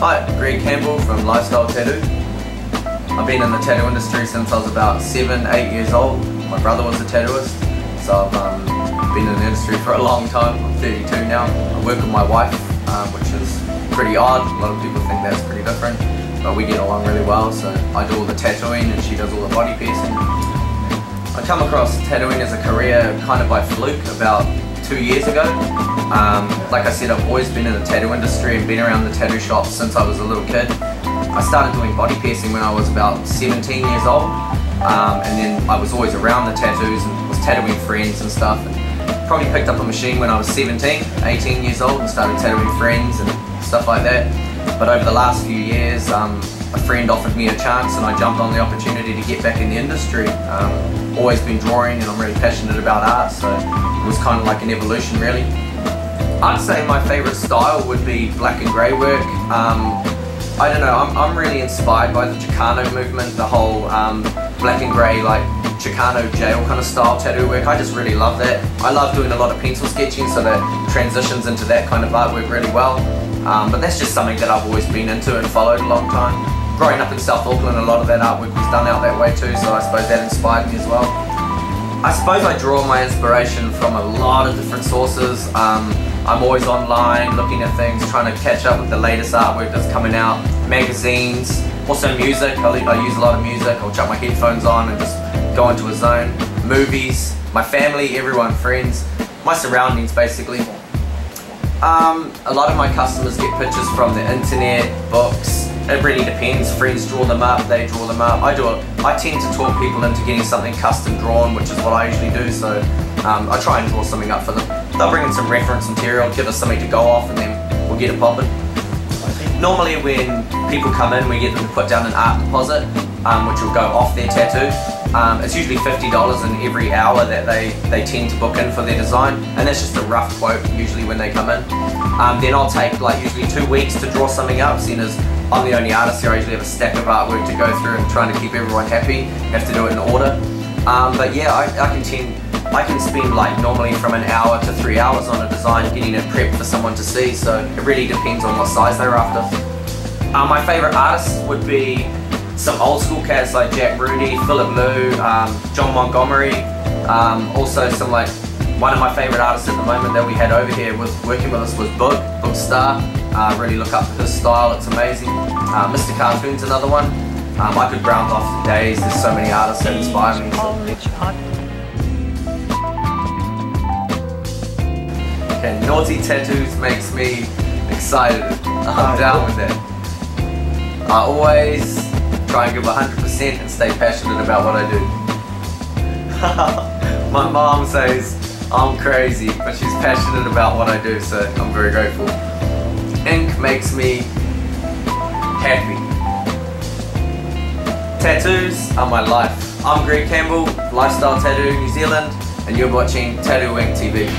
Hi, Greg Campbell from Lifestyle Tattoo. I've been in the tattoo industry since I was about 7, 8 years old. My brother was a tattooist, so I've been in the industry for a long time. I'm 32 now. I work with my wife, which is pretty odd. A lot of people think that's pretty different, but we get along really well. So I do all the tattooing and she does all the body piercing. I come across tattooing as a career kind of by fluke about 2 years ago. Like I said, I've always been in the tattoo industry and been around the tattoo shop since I was a little kid. I started doing body piercing when I was about 17 years old, and then I was always around the tattoos and was tattooing friends and stuff. And probably picked up a machine when I was 17, 18 years old and started tattooing friends and stuff like that. But over the last few years, a friend offered me a chance and I jumped on the opportunity to get back in the industry. Always been drawing and I'm really passionate about art, so it was kind of like an evolution really. I'd say my favourite style would be black and grey work. I don't know, I'm really inspired by the Chicano movement, the whole black and grey, like Chicano jail kind of style tattoo work. I just really love that. I love doing a lot of pencil sketching, so that transitions into that kind of artwork really well. But that's just something that I've always been into and followed a long time. Growing up in South Auckland, a lot of that artwork was done out that way too, so I suppose that inspired me as well. I suppose I draw my inspiration from a lot of different sources. I'm always online looking at things, trying to catch up with the latest artwork that's coming out, magazines, also music. I use a lot of music. I'll chuck my headphones on and just go into a zone. Movies, my family, everyone, friends, my surroundings basically. A lot of my customers get pictures from the internet, books. It really depends. Friends draw them up, they draw them up. I tend to talk people into getting something custom drawn, which is what I usually do, so I try and draw something up for them. They'll bring in some reference material, give us something to go off, and then we'll get it popping. Normally when people come in, we get them to put down an art deposit, which will go off their tattoo. It's usually $50 in every hour that they tend to book in for their design, and that's just a rough quote usually when they come in. Then I'll take like usually 2 weeks to draw something up, seeing as I'm the only artist here. I usually have a stack of artwork to go through and trying to keep everyone happy. You have to do it in order. But yeah, I can spend like normally from an hour to 3 hours on a design getting it prepped for someone to see, so it really depends on what size they're after. My favourite artists would be some old school cats like Jack Rudy, Philip Liu, John Montgomery, also some like, one of my favourite artists at the moment that we had over here was working with us was Boog Star. Really look up to his style, it's amazing. Mr. Cartoon's another one. I could round off the days, there's so many artists that inspire me. Okay, naughty tattoos makes me excited. I'm down with that. I always try and give 100% and stay passionate about what I do. My mom says I'm crazy, but she's passionate about what I do, so I'm very grateful. Ink makes me happy. Tattoos are my life. I'm Greg Campbell, Lifestyle Tattoo New Zealand, and you're watching Tattoo Ink TV.